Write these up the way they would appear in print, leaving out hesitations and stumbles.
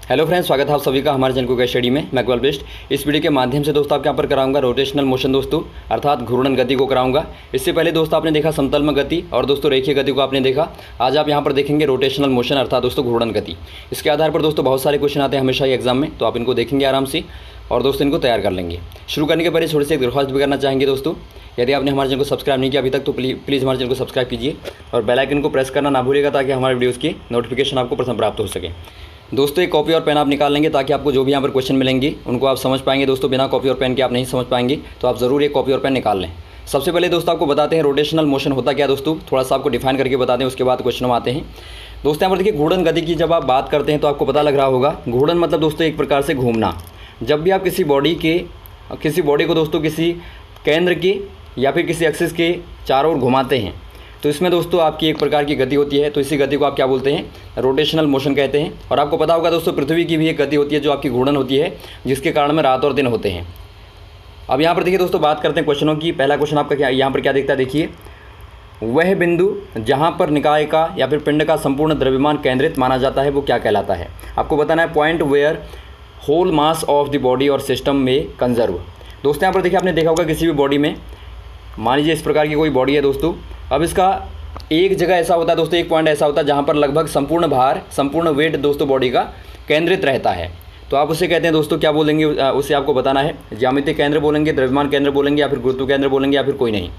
Hello friends, स्वागत है आप सभी का हमारे चैनल को स्टडी में। मैं इकबाल बेस्ट। इस वीडियो के माध्यम से दोस्तों आपके यहाँ पर कराऊंगा रोटेशनल मोशन दोस्तों, अर्थात घूर्णन गति को कराऊंगा। इससे पहले दोस्तों आपने देखा समतल में गति और दोस्तों रेखीय गति को आपने देखा। आज आप यहाँ पर देखेंगे रोटेशनल मोशन अर्थात दोस्तों घूर्णन गति। इसके आधार पर दोस्तों बहुत सारे क्वेश्चन आते हैं हमेशा ही एग्जाम में, तो आप इनको देखेंगे आराम से और दोस्तों इनको तैयार कर लेंगे। शुरू करने के पहले थोड़ी सी एक दरख्वास्त भी करना चाहेंगे दोस्तों, यदि आपने हमारे चैनल को सब्सक्राइब नहीं किया अभी तक तो प्लीज़ हमारे चैनल को सब्सक्राइब कीजिए और बेल आइकन को प्रेस करना ना भूलिएगा ताकि हमारे वीडियोज़ की नोटिफिकेशन आपको प्रथम प्राप्त हो सके। दोस्तों एक कॉपी और पेन आप निकाल लेंगे ताकि आपको जो भी यहाँ पर क्वेश्चन मिलेंगे उनको आप समझ पाएंगे। दोस्तों बिना कॉपी और पेन के आप नहीं समझ पाएंगे, तो आप ज़रूर एक कॉपी और पेन निकाल लें। सबसे पहले दोस्तों आपको बताते हैं रोटेशनल मोशन होता क्या दोस्तों, थोड़ा सा आपको डिफाइन करके बताते हैं, उसके बाद क्वेश्चन में आते हैं। दोस्तों यहाँ पर देखिए घूर्णन गति की जब आप बात करते हैं तो आपको पता लग रहा होगा, घूर्णन मतलब दोस्तों एक प्रकार से घूमना। जब भी आप किसी बॉडी को दोस्तों किसी केंद्र के या फिर किसी एक्सिस के चारों ओर घुमाते हैं तो इसमें दोस्तों आपकी एक प्रकार की गति होती है। तो इसी गति को आप क्या बोलते हैं, रोटेशनल मोशन कहते हैं। और आपको पता होगा दोस्तों पृथ्वी की भी एक गति होती है जो आपकी घूर्णन होती है, जिसके कारण में रात और दिन होते हैं। अब यहाँ पर देखिए दोस्तों बात करते हैं क्वेश्चनों की। पहला क्वेश्चन आपका क्या यहाँ पर क्या दिखता है, देखिए वह बिंदु जहाँ पर निकाय का या फिर पिंड का संपूर्ण द्रव्यमान केंद्रित माना जाता है वो क्या कहलाता है। आपको बताना है point where whole mass of the body और सिस्टम में कंजर्व। दोस्तों यहाँ पर देखिए आपने देखा होगा किसी भी बॉडी में, मान लीजिए इस प्रकार की कोई बॉडी है दोस्तों, अब इसका एक जगह ऐसा होता है दोस्तों, एक पॉइंट ऐसा होता है जहाँ पर लगभग संपूर्ण भार, संपूर्ण वेट दोस्तों बॉडी का केंद्रित रहता है। तो आप उसे कहते हैं दोस्तों क्या बोलेंगे, उसे आपको बताना है ज्यामितीय केंद्र बोलेंगे, द्रव्यमान केंद्र बोलेंगे या फिर गुरुत्व केंद्र बोलेंगे या फिर कोई नहीं।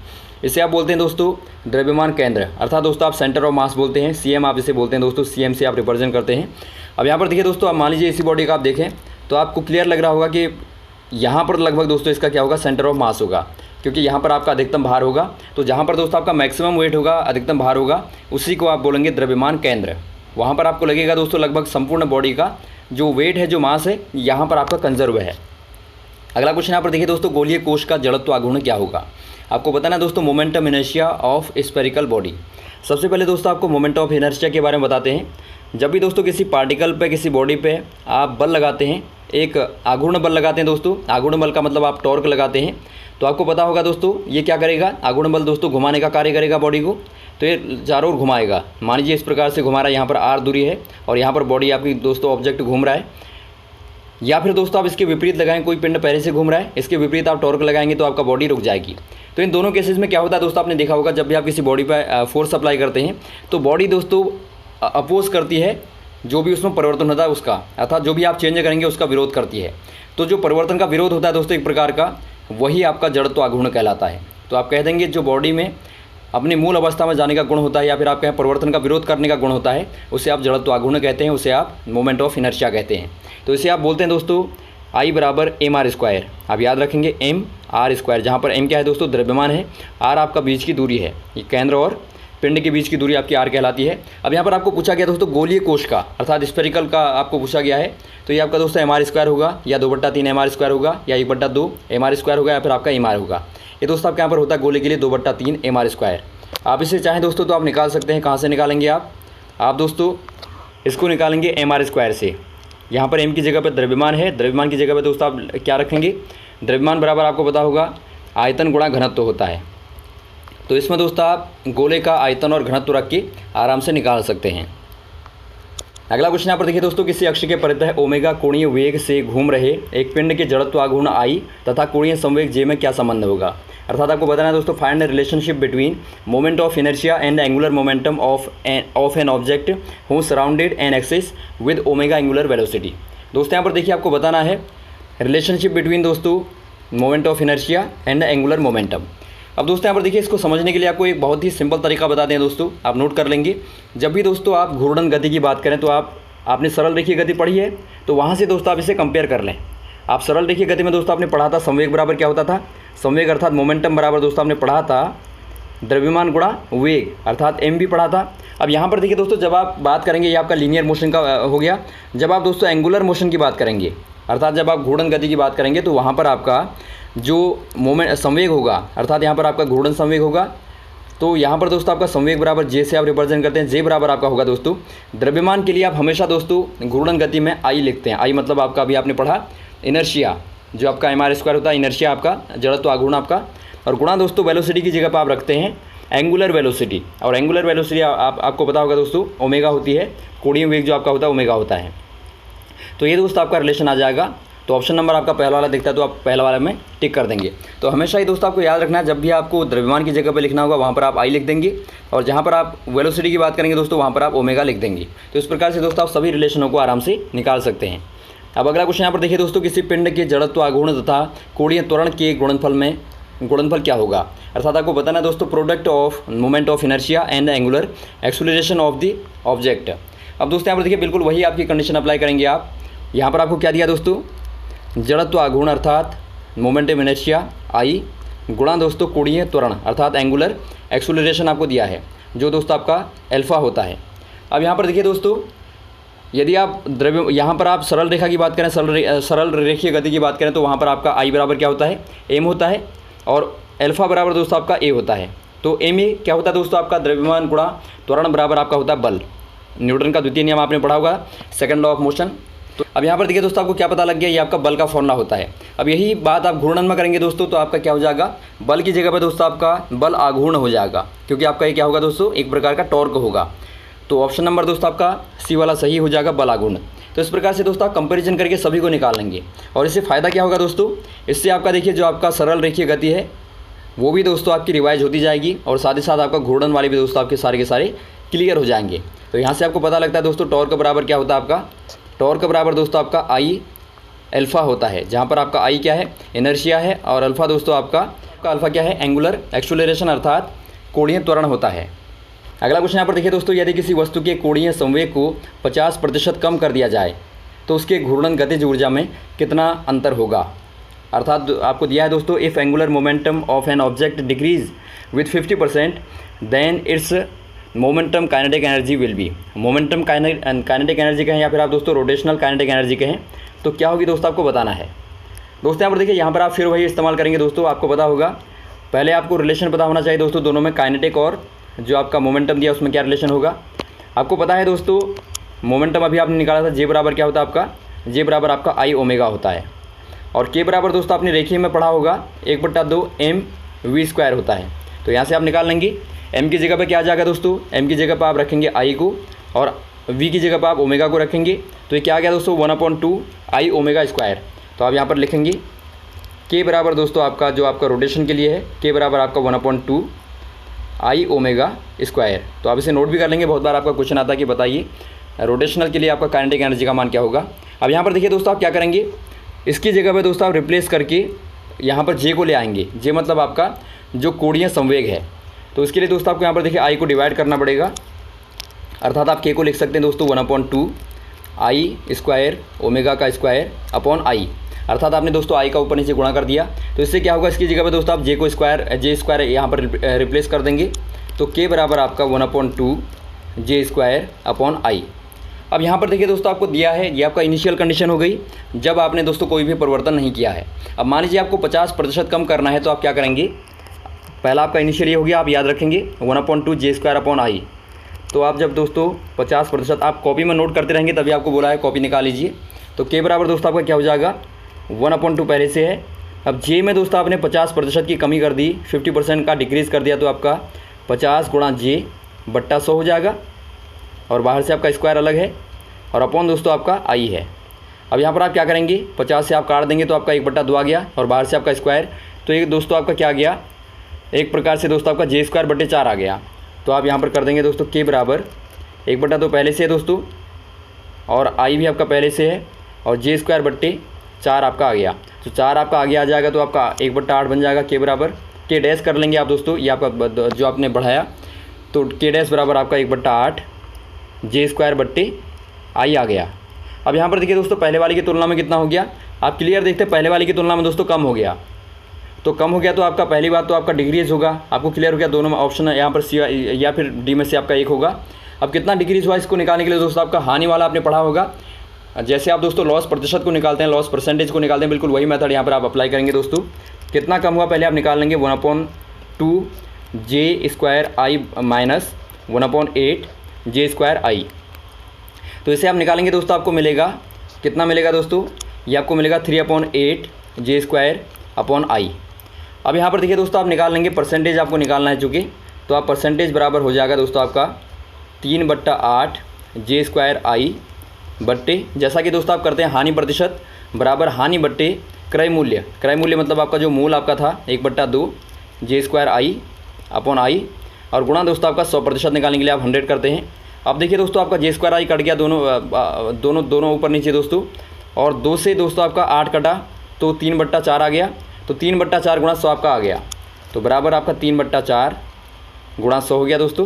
इसे आप बोलते हैं दोस्तों द्रव्यमान केंद्र, अर्थात दोस्तों आप सेंटर ऑफ मास बोलते हैं, CM आप इसे बोलते हैं दोस्तों, CM से आप रिप्रेजेंट करते हैं। अब यहाँ पर देखिए दोस्तों, आप मान लीजिए इसी बॉडी का आप देखें तो आपको क्लियर लग रहा होगा कि यहाँ पर लगभग दोस्तों इसका क्या होगा, सेंटर ऑफ मास होगा, क्योंकि यहाँ पर आपका अधिकतम भार होगा। तो जहाँ पर दोस्तों आपका मैक्सिमम वेट होगा, अधिकतम भार होगा, उसी को आप बोलेंगे द्रव्यमान केंद्र। वहाँ पर आपको लगेगा दोस्तों लगभग संपूर्ण बॉडी का जो वेट है, जो मास है, यहाँ पर आपका कंजर्व है। अगला क्वेश्चन यहाँ पर देखिए दोस्तों, गोलीय कोश का जड़त्व आघूर्ण क्या होगा। आपको बताना है दोस्तों momentum inertia of spherical body. सबसे पहले दोस्तों आपको मोमेंट ऑफ इनर्शिया के बारे में बताते हैं। जब भी दोस्तों किसी पार्टिकल पे, किसी बॉडी पे आप बल लगाते हैं, एक आघूर्ण बल लगाते हैं दोस्तों, आघूर्ण बल का मतलब आप टॉर्क लगाते हैं, तो आपको पता होगा दोस्तों ये क्या करेगा, आघूर्ण बल दोस्तों घुमाने का कार्य करेगा बॉडी को। तो ये चारों ओर घुमाएगा। मान लीजिए इस प्रकार से घुमा रहा है, यहाँ पर r दूरी है और यहाँ पर बॉडी आपकी दोस्तों ऑब्जेक्ट घूम रहा है। या फिर दोस्तों आप इसके विपरीत लगाएं, कोई पिंड पहले से घूम रहा है, इसके विपरीत आप टॉर्क लगाएंगे तो आपका बॉडी रुक जाएगी। तो इन दोनों केसेस में क्या होता है दोस्तों, आपने देखा होगा जब भी आप किसी बॉडी पर फोर्स अप्लाई करते हैं तो बॉडी दोस्तों अपोज करती है, जो भी उसमें परिवर्तन होता है उसका, अर्थात जो भी आप चेंज करेंगे उसका विरोध करती है। तो जो परिवर्तन का विरोध होता है दोस्तों एक प्रकार का, वही आपका जड़त्व आघूर्ण कहलाता है। तो आप कह देंगे जो बॉडी में अपनी मूल अवस्था में जाने का गुण होता है या फिर आप कहें परिवर्तन का विरोध करने का गुण होता है, उसे आप जड़त्व आघूर्ण कहते हैं, उसे आप मोमेंट ऑफ इनर्शिया कहते हैं। तो इसे आप बोलते हैं दोस्तों I बराबर mr²। आप याद रखेंगे mr², जहाँ पर m क्या है दोस्तों द्रव्यमान है, r आपका बीच की दूरी है, ये केंद्र और पिंड के बीच की दूरी आपकी r कहलाती है। अब यहाँ पर आपको पूछा गया दोस्तों गोलीय कोश का अर्थात स्फेरिकल का आपको पूछा गया है, तो ये आपका दोस्तों mr² होगा या 2/3 mr² होगा या 1/2 mr² होगा या फिर आपका mr होगा। ये दोस्तों आपके यहाँ पर होता है गोले के लिए 2/3 mr²। आप इसे चाहें दोस्तों तो आप निकाल सकते हैं। कहाँ से निकालेंगे आप दोस्तों इसको निकालेंगे mr² से। यहाँ पर m की जगह पर द्रव्यमान है, द्रव्यमान की जगह पर दोस्तों आप क्या रखेंगे, द्रव्यमान बराबर आपको पता होगा आयतन गुणा घनत्व होता है। तो इसमें दोस्तों आप गोले का आयतन और घनत्व रख के आराम से निकाल सकते हैं। अगला क्वेश्चन यहाँ पर देखिए दोस्तों, किसी अक्ष के परितः ओमेगा कोणीय वेग से घूम रहे एक पिंड के जड़त्व आघूर्ण I तथा कोणीय संवेग J में क्या संबंध होगा। अर्थात आपको बताना है दोस्तों find the relationship between moment of inertia and angular momentum of an object who surrounded an axis with omega angular velocity. दोस्तों यहाँ पर देखिए आपको बताना है रिलेशनशिप बिटवीन दोस्तों moment of inertia and angular momentum. अब दोस्तों यहाँ पर देखिए इसको समझने के लिए आपको एक बहुत ही सिंपल तरीका बताते हैं दोस्तों, आप नोट कर लेंगे। जब भी दोस्तों आप घूर्णन गति की बात करें तो आपने सरल रेखीय गति पढ़ी है, तो वहाँ से दोस्तों आप इसे कंपेयर कर लें। आप सरल रेखीय गति में दोस्तों आपने पढ़ा था संवेग बराबर क्या होता था, संवेग अर्थात मोमेंटम बराबर दोस्तों आपने पढ़ा था द्रव्यमान गुणा वेग अर्थात m भी पढ़ा था। अब यहाँ पर देखिए दोस्तों जब आप बात करेंगे, ये आपका लीनियर मोशन का हो गया। जब आप दोस्तों एंगुलर मोशन की बात करेंगे अर्थात जब आप घूर्णन गति की बात करेंगे तो वहाँ पर आपका जो संवेग होगा अर्थात यहाँ पर आपका घूर्णन संवेग होगा, तो यहाँ पर दोस्तों आपका संवेग बराबर J से आप रिप्रेजेंट करते हैं। J बराबर आपका होगा दोस्तों द्रव्यमान के लिए आप हमेशा दोस्तों घूर्णन गति में I लिखते हैं। I मतलब आपका अभी आपने पढ़ा इनर्शिया, जो आपका mr² होता है, इनर्शिया आपका जड़त्व आघूर्ण आपका, और गुणा दोस्तों वेलोसिटी की जगह पर आप रखते हैं एंगुलर वेलोसिटी। और एंगुलर वेलोसिटी आपको पता होगा दोस्तों ओमेगा होती है, कोणीय वेग जो आपका होता है ओमेगा होता है। तो ये दोस्तों आपका रिलेशन आ जाएगा। तो ऑप्शन नंबर आपका पहला वाला दिखता है तो आप पहला वाला में टिक कर देंगे। तो हमेशा ही दोस्तों आपको याद रखना है, जब भी आपको द्रव्यमान की जगह पे लिखना होगा वहाँ पर आप आई लिख देंगे, और जहाँ पर आप वेलोसिटी की बात करेंगे दोस्तों वहाँ पर आप ओमेगा लिख देंगे। तो इस प्रकार से दोस्तों आप सभी रिलेशनों को आराम से निकाल सकते हैं। अब अगला क्वेश्चन यहाँ पर देखिए दोस्तों, किसी पिंड के जड़त्व आघूर्ण तथा कोणीय त्वरण के गुणनफल क्या होगा। अर्थात आपको बताना है दोस्तों product of moment of inertia and angular acceleration of the object. अब दोस्तों यहाँ पर देखिए बिल्कुल वही आपकी कंडीशन अप्लाई करेंगे आप। यहाँ पर आपको क्या दिया दोस्तों, जड़त्व आघूर्ण अर्थात मोमेंट ऑफ इनर्शिया आई गुणा दोस्तों कोणीय त्वरण अर्थात एंगुलर एक्सेलरेशन आपको दिया है, जो दोस्तों आपका एल्फा होता है। अब यहाँ पर देखिए दोस्तों, यदि आप यहाँ पर आप सरल रेखा की बात करें, सरल रेखीय गति की बात करें, तो वहाँ पर आपका आई बराबर क्या होता है, एम होता है, और एल्फा बराबर दोस्तों आपका ए होता है। तो एम ए क्या होता है दोस्तों आपका, द्रव्यमान गुणा त्वरण बराबर आपका होता है बल। न्यूटन का द्वितीय नियम आपने पढ़ा होगा, सेकंड लॉ ऑफ मोशन। तो अब यहाँ पर देखिए दोस्तों आपको क्या पता लग गया, ये आपका बल का फॉर्मूला होता है। अब यही बात आप घूर्णन में करेंगे दोस्तों, तो आपका क्या हो जाएगा, बल की जगह पर दोस्तों आपका बल आघूर्ण हो जाएगा, क्योंकि आपका ये क्या होगा दोस्तों, एक प्रकार का टॉर्क होगा। तो ऑप्शन नंबर दोस्तों आपका सी वाला सही हो जाएगा, बल आघूर्ण। तो इस प्रकार से दोस्तों आप कंपैरिजन करके सभी को निकाल लेंगे, और इससे फ़ायदा क्या होगा दोस्तों, इससे आपका देखिए जो आपका सरल रेखीय गति है वो भी दोस्तों आपकी रिवाइज होती जाएगी, और साथ ही साथ आपका घूर्णन वाले भी दोस्तों आपके सारे के सारे क्लियर हो जाएंगे। तो यहाँ से आपको पता लगता है दोस्तों टॉर्क बराबर क्या होता है आपका, टॉर्क बराबर दोस्तों आपका आई अल्फा होता है, जहाँ पर आपका आई क्या है, इनर्शिया है, और अल्फा दोस्तों आपका अल्फा क्या है, एंगुलर एक्सेलरेशन अर्थात कोणीय त्वरण होता है। अगला क्वेश्चन यहाँ पर देखिए दोस्तों, यदि किसी वस्तु के कोणीय संवेग को 50% कम कर दिया जाए तो उसके घूर्णन गतिज ऊर्जा में कितना अंतर होगा। अर्थात आपको दिया है दोस्तों, if angular momentum of an object decreases with 50% then its momentum kinetic energy will be. Momentum kinetic energy कहें या फिर आप दोस्तों रोटेशनल काइनेटिक एनर्जी कहें, तो क्या होगी दोस्तों आपको बताना है। दोस्तों यहाँ पर देखिए, यहाँ पर आप फिर वही इस्तेमाल करेंगे दोस्तों, आपको पता होगा, पहले आपको रिलेशन पता होना चाहिए दोस्तों दोनों में, काइनेटिक और जो आपका मोमेंटम दिया उसमें क्या रिलेशन होगा। आपको पता है दोस्तों मोमेंटम अभी आपने निकाला था, जे बराबर क्या होता है आपका, जे बराबर आपका आई ओमेगा होता है, और के बराबर दोस्तों आपने रेखीय में पढ़ा होगा 1/2 एम वी स्क्वायर होता है। तो यहाँ से आप निकाल लेंगे, एम की जगह पे क्या आ जाएगा दोस्तों, एम की जगह पर आप रखेंगे आई को, और वी की जगह पर आप ओमेगा को रखेंगे। तो ये क्या आ गया दोस्तों, 1/2 आई ओमेगा स्क्वायर। तो आप यहाँ पर लिखेंगे के बराबर दोस्तों आपका जो आपका रोटेशन के लिए है, के बराबर आपका 1/2 आई ओमेगा स्क्वायर। तो आप इसे नोट भी कर लेंगे, बहुत बार आपका क्वेश्चन आता है कि बताइए रोटेशनल के लिए आपका काइनेटिक एनर्जी का मान क्या होगा। अब यहाँ पर देखिए दोस्तों आप क्या करेंगे, इसकी जगह पे दोस्तों आप रिप्लेस करके यहाँ पर जे को ले आएंगे। जे मतलब आपका जो कोणीय संवेग है, तो इसके लिए दोस्तों आपको यहाँ पर देखिए आई को डिवाइड करना पड़ेगा, अर्थात आप के को लिख सकते हैं दोस्तों 1/2 आई स्क्वायर ओमेगा का स्क्वायर अपॉन आई, अर्थात आपने दोस्तों आई का ऊपर नीचे गुणा कर दिया। तो इससे क्या होगा, इसकी जगह पे दोस्तों आप जे स्क्वायर यहाँ पर रिप्लेस कर देंगे। तो के बराबर आपका 1/2 जे स्क्वायर अपॉन आई। अब यहाँ पर देखिए दोस्तों आपको दिया है, ये आपका इनिशियल कंडीशन हो गई जब आपने दोस्तों कोई भी परिवर्तन नहीं किया है। अब मान लीजिए आपको 50% कम करना है, तो आप क्या करेंगे, पहला आपका इनिशियल ये हो गया, आप याद रखेंगे 1/2 जे स्क्वायर अपॉन आई। तो आप जब दोस्तों 50% आप कॉपी में नोट करते रहेंगे, तभी आपको बोला है कॉपी निकाल लीजिए। तो के बराबर दोस्तों आपका क्या हो जाएगा, 1/2 पहले से है। अब जे में दोस्तों आपने 50% की कमी कर दी, 50% का डिक्रीज़ कर दिया, तो आपका 50 गुणा जे बट्टा 100 हो जाएगा, और बाहर से आपका स्क्वायर अलग है, और अपॉन दोस्तों आपका आई है। अब यहाँ पर आप क्या करेंगे, 50 से आप काट देंगे तो आपका 1/2 आ गया, और बाहर से आपका स्क्वायर, तो ये दोस्तों आपका क्या आ गया, एक प्रकार से दोस्तों आपका जे स्क्वायर बट्टे 4 आ गया। तो आप यहाँ पर कर देंगे दोस्तों के बराबर 1/2 पहले से है दोस्तों, और आई भी आपका पहले से है, और जे स्क्वायर बट्टे 4 आपका आ गया। तो 4 आपका आगे आ जाएगा, तो आपका 1/8 बन जाएगा। के बराबर के डैश कर लेंगे आप दोस्तों, ये आपका जो आपने बढ़ाया, तो के डैश बराबर आपका 1/8 जे स्क्वायर बट्टे आई आ गया। अब यहाँ पर देखिए दोस्तों पहले वाले की तुलना में कितना हो गया, आप क्लियर देखते हैं, पहले वाले की तुलना में दोस्तों कम हो गया। तो कम हो गया तो आपका पहली बात तो आपका डिक्रीज़ होगा, आपको क्लियर हो गया, दोनों में ऑप्शन यहाँ पर सी या फिर डी में से आपका एक होगा। अब कितना डिक्रीज़ हुआ इसको निकालने के लिए दोस्तों आपका हानि वाला आपने पढ़ा होगा, जैसे आप दोस्तों लॉस प्रतिशत को निकालते हैं, लॉस परसेंटेज को निकालते हैं, बिल्कुल वही मेथड यहाँ पर आप अप्लाई करेंगे दोस्तों। कितना कम हुआ पहले आप निकाल लेंगे, 1/2 जे स्क्वायर आई माइनस 1/8 जे स्क्वायर आई। तो इसे आप निकालेंगे दोस्तों, आपको मिलेगा कितना मिलेगा दोस्तों, ये आपको मिलेगा 3/8 जे स्क्वायर अपॉन आई। अब यहाँ पर देखिए दोस्तों आप निकाल लेंगे, परसेंटेज आपको निकालना है चूँकि, तो आप परसेंटेज बराबर हो जाएगा दोस्तों आपका 3/8 जे स्क्वायर आई बट्टे, जैसा कि दोस्तों आप करते हैं हानि प्रतिशत बराबर हानि बट्टे क्रय मूल्य। क्रय मूल्य मतलब आपका जो मूल आपका था 1/2 J² आई अपॉन आई, और गुणा दोस्तों आपका 100% निकालने के लिए आप 100 करते हैं। अब देखिए दोस्तों आपका J² आई कट गया, दोनों ऊपर नीचे दोस्तों, और 2 से दोस्तों आपका 8 कटा तो 3/4 आ गया, तो 3/4 गुणा 100 आपका आ गया, तो बराबर आपका 3/4 गुणा 100 हो गया दोस्तों।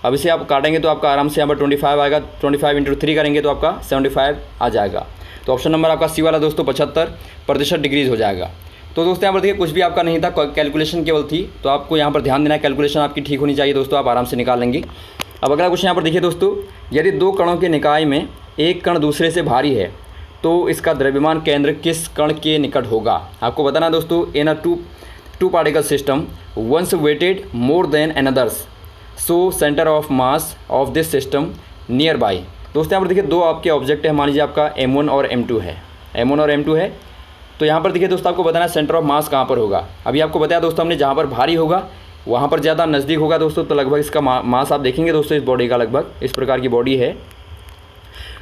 अब इसे आप काटेंगे तो आपका आराम से यहाँ पर 25 आएगा, 25 × 3 करेंगे तो आपका 75 आ जाएगा। तो ऑप्शन नंबर आपका सी वाला दोस्तों 75% डिग्रीज हो जाएगा। तो दोस्तों यहाँ पर देखिए कुछ भी आपका नहीं था, कैलकुलेशन केवल थी, तो आपको यहाँ पर ध्यान देना है, कैलकुलेशन आपकी ठीक होनी चाहिए दोस्तों, आप आराम से निकाल लेंगे। अब अगला क्वेश्चन यहाँ पर देखिए दोस्तों, यदि 2 कणों के निकाय में एक कण दूसरे से भारी है तो इसका द्रव्यमान केंद्र किस कण के निकट होगा। आपको बताना दोस्तों, in a two particle system once weighted more than another's, so centre of mass of this system near by. दोस्तों यहाँ पर देखिए 2 आपके ऑब्जेक्ट है, मान लीजिए आपका M1 और M2 है, M1 और M2 है। तो यहाँ पर देखिए दोस्तों आपको बताना है सेंटर ऑफ मास कहाँ पर होगा। अभी आपको बताया दोस्तों हमने, जहाँ पर भारी होगा वहाँ पर ज़्यादा नज़दीक होगा दोस्तों, तो लगभग इसका मास आप देखेंगे दोस्तों, इस बॉडी का लगभग इस प्रकार की बॉडी है,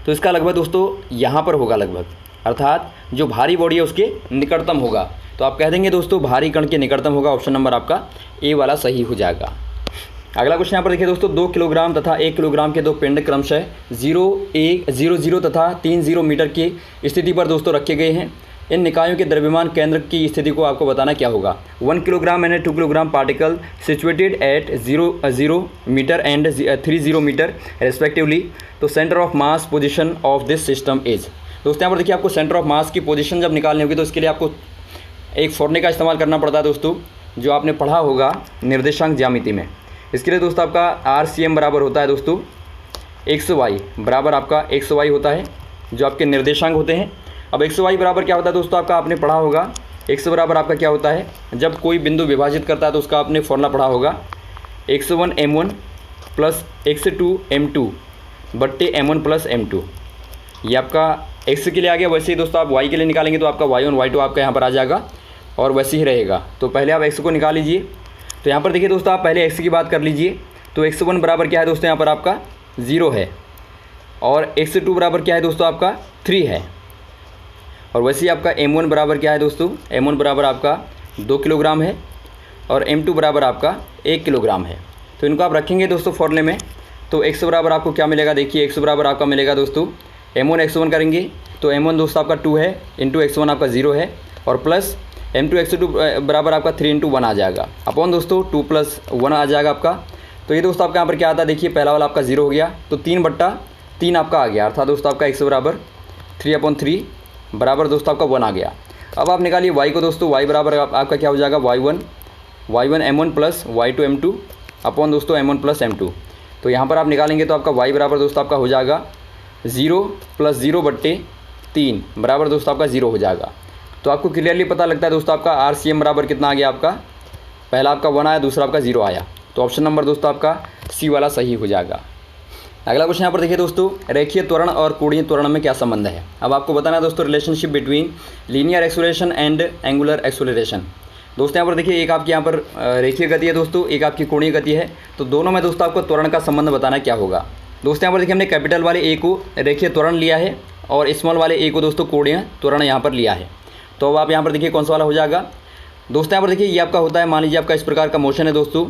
तो इसका लगभग दोस्तों यहाँ पर होगा लगभग, अर्थात जो भारी बॉडी है उसके निकटतम होगा। तो आप कह देंगे दोस्तों भारी कण के निकटतम होगा, ऑप्शन नंबर आपका ए वाला सही हो जाएगा। अगला क्वेश्चन यहाँ पर देखिए दोस्तों, 2 किलोग्राम तथा 1 किलोग्राम के 2 पिंड क्रमशः 0 तथा 30 मीटर की स्थिति पर दोस्तों रखे गए हैं। इन निकायों के द्रव्यमान केंद्र की स्थिति को आपको बताना क्या होगा। 1 kilogram and 2 kilogram particle situated at 0 metre and 30 metre respectively, तो centre of mass position of this system is. दोस्तों यहाँ पर देखिए आपको सेंटर ऑफ मास की पोजीशन जब निकालनी होगी तो इसके लिए आपको एक फॉर्मूले का इस्तेमाल करना पड़ता है दोस्तों, जो आपने पढ़ा होगा निर्देशांक ज्यामिति में। इसके लिए दोस्तों आपका RCM बराबर होता है दोस्तों XY बराबर आपका XY होता है, जो आपके निर्देशांक होते हैं। अब XY बराबर क्या होता है दोस्तों, आपका आपने पढ़ा होगा, X बराबर आपका क्या होता है, जब कोई बिंदु विभाजित करता है तो उसका आपने फॉर्मूला पढ़ा होगा, X1 M1 plus X2 M2 बट्टे M1 प्लस M2। ये आपका X के लिए आ गया। वैसे ही दोस्तों आप Y के लिए निकालेंगे तो आपका Y1 Y2 आपका यहाँ पर आ जाएगा और वैसे ही रहेगा। तो पहले आप X को निकाल लीजिए। तो यहाँ पर देखिए दोस्तों आप पहले X की बात कर लीजिए, तो X1 बराबर क्या है दोस्तों, यहाँ पर आपका 0 है, और X2 बराबर क्या है दोस्तों, आपका 3 है, और वैसे ही आपका M1 बराबर क्या है दोस्तों, M1 बराबर आपका 2 किलोग्राम है, और M2 बराबर आपका 1 किलोग्राम है। तो इनको आप रखेंगे दोस्तों फॉर्मूले में, तो X बराबर आपको क्या मिलेगा, देखिए X बराबर आपका मिलेगा दोस्तों M1 X1 करेंगे तो M1 दोस्तों आपका 2 है, इंटू X1 आपका 0 है, और प्लस M2 X2 बराबर आपका 3 × 1 आ जाएगा, अपॉन दोस्तों 2 + 1 आ जाएगा आपका। तो ये दोस्तों आपका यहाँ पर क्या आता है, देखिए पहला वाला आपका 0 हो गया, तो 3/3 आपका आ गया, अर्थात दोस्तों आपका X बराबर 3/3 बराबर दोस्तों आपका 1 आ गया। अब आप निकालिए Y को दोस्तों, Y बराबर आपका क्या हो जाएगा, Y1 M1 plus Y2 M2 upon दोस्तों M1 प्लस M2। तो यहाँ पर आप निकालेंगे तो आपका Y बराबर दोस्तों आपका हो जाएगा 0 + 0/3 बराबर दोस्तों आपका 0 हो जाएगा। तो आपको क्लियरली पता लगता है दोस्तों आपका RCM बराबर कितना आ गया, आपका पहला आपका 1 आया, दूसरा आपका 0 आया। तो ऑप्शन नंबर दोस्तों आपका सी वाला सही हो जाएगा। अगला क्वेश्चन यहाँ पर देखिए दोस्तों, रेखीय त्वरण और कोणीय त्वरण में क्या संबंध है। अब आपको बताना है दोस्तों relationship between linear acceleration and angular acceleration. दोस्तों यहाँ पर देखिए एक आपकी यहाँ पर रेखीय गति है दोस्तों, एक आपकी कोणीय गति है, तो दोनों में दोस्तों आपको त्वरण का संबंध बताना क्या होगा। दोस्तों यहाँ पर देखिए हमने कैपिटल वाले ए को रेखीय त्वरण लिया है और स्मॉल वाले ए को दोस्तों कोणीय त्वरण यहाँ पर लिया है। तो अब आप यहाँ पर देखिए कौन सा वाला हो जाएगा। दोस्तों यहाँ पर देखिए ये आपका होता है, मान लीजिए आपका इस प्रकार का मोशन है दोस्तों,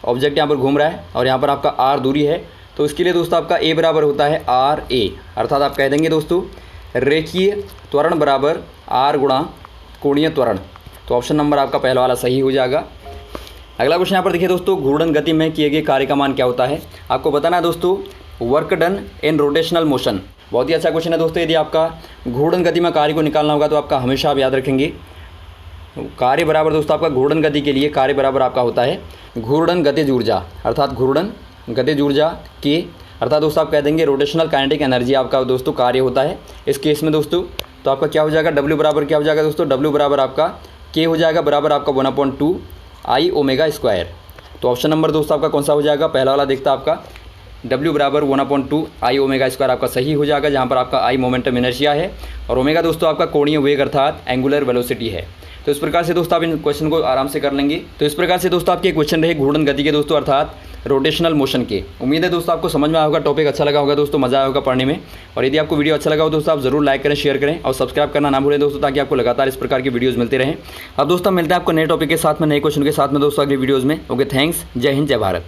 ऑब्जेक्ट यहाँ पर घूम रहा है और यहाँ पर आपका R दूरी है, तो इसके लिए दोस्तों आपका A बराबर होता है RA, अर्थात आप कह देंगे दोस्तों रेखीय त्वरण बराबर R गुणा कोणीय त्वरण। तो ऑप्शन नंबर आपका पहला वाला सही हो जाएगा। अगला क्वेश्चन यहाँ पर देखिए दोस्तों, घूर्णन गति में किए गए कार्य का मान क्या होता है। आपको बताना है दोस्तों work done in rotational motion. बहुत ही अच्छा क्वेश्चन है दोस्तों। यदि आपका घूर्णन गति में कार्य को निकालना होगा तो आपका हमेशा आप याद रखेंगे कार्य बराबर दोस्तों आपका घूर्णन गति के लिए कार्य बराबर आपका होता है घूर्णन गतिज ऊर्जा, अर्थात घूर्णन गतिज ऊर्जा के, अर्थात दोस्तों आप कह देंगे रोटेशनल काइनेटिक एनर्जी आपका दोस्तों कार्य होता है इस केस में दोस्तों। तो आपका क्या हो जाएगा, W बराबर क्या हो जाएगा दोस्तों, W बराबर आपका K हो जाएगा बराबर आपका 1/2 I ओमेगा स्क्वायर। तो ऑप्शन नंबर दोस्तों आपका कौन सा हो जाएगा, पहला वाला देखता आपका W बराबर 1/2 I ओमेगा स्क्वायर आपका सही हो जाएगा, जहाँ पर आपका I मोमेंटम इनर्शिया है और ओमेगा दोस्तों आपका कोणीय वेग अर्थात एंगुलर वेलोसिटी है। तो इस प्रकार से दोस्तों आप इन क्वेश्चन को आराम से कर लेंगे। तो इस प्रकार से दोस्तों आपके क्वेश्चन रहे घूर्णन गति के दोस्तों, अर्थात रोटेशनल मोशन के। उम्मीद है दोस्तों आपको समझ में आया होगा, टॉपिक अच्छा लगा होगा दोस्तों, मजा आया होगा पढ़ने में। और यदि आपको वीडियो अच्छा लगा हो दोस्तों, आप जरूर लाइक करें, शेयर करें और सब्सक्राइब करना ना भूलें दोस्तों, ताकि आपको लगातार इस प्रकार की वीडियोज़ मिलते रहें। अब दोस्तों मिलते हैं आपको नए टॉपिक के साथ में, नए क्वेश्चन के साथ में दोस्तों अगली वीडियोज़ में। ओके, थैंक्स, जय हिंद, जय भारत।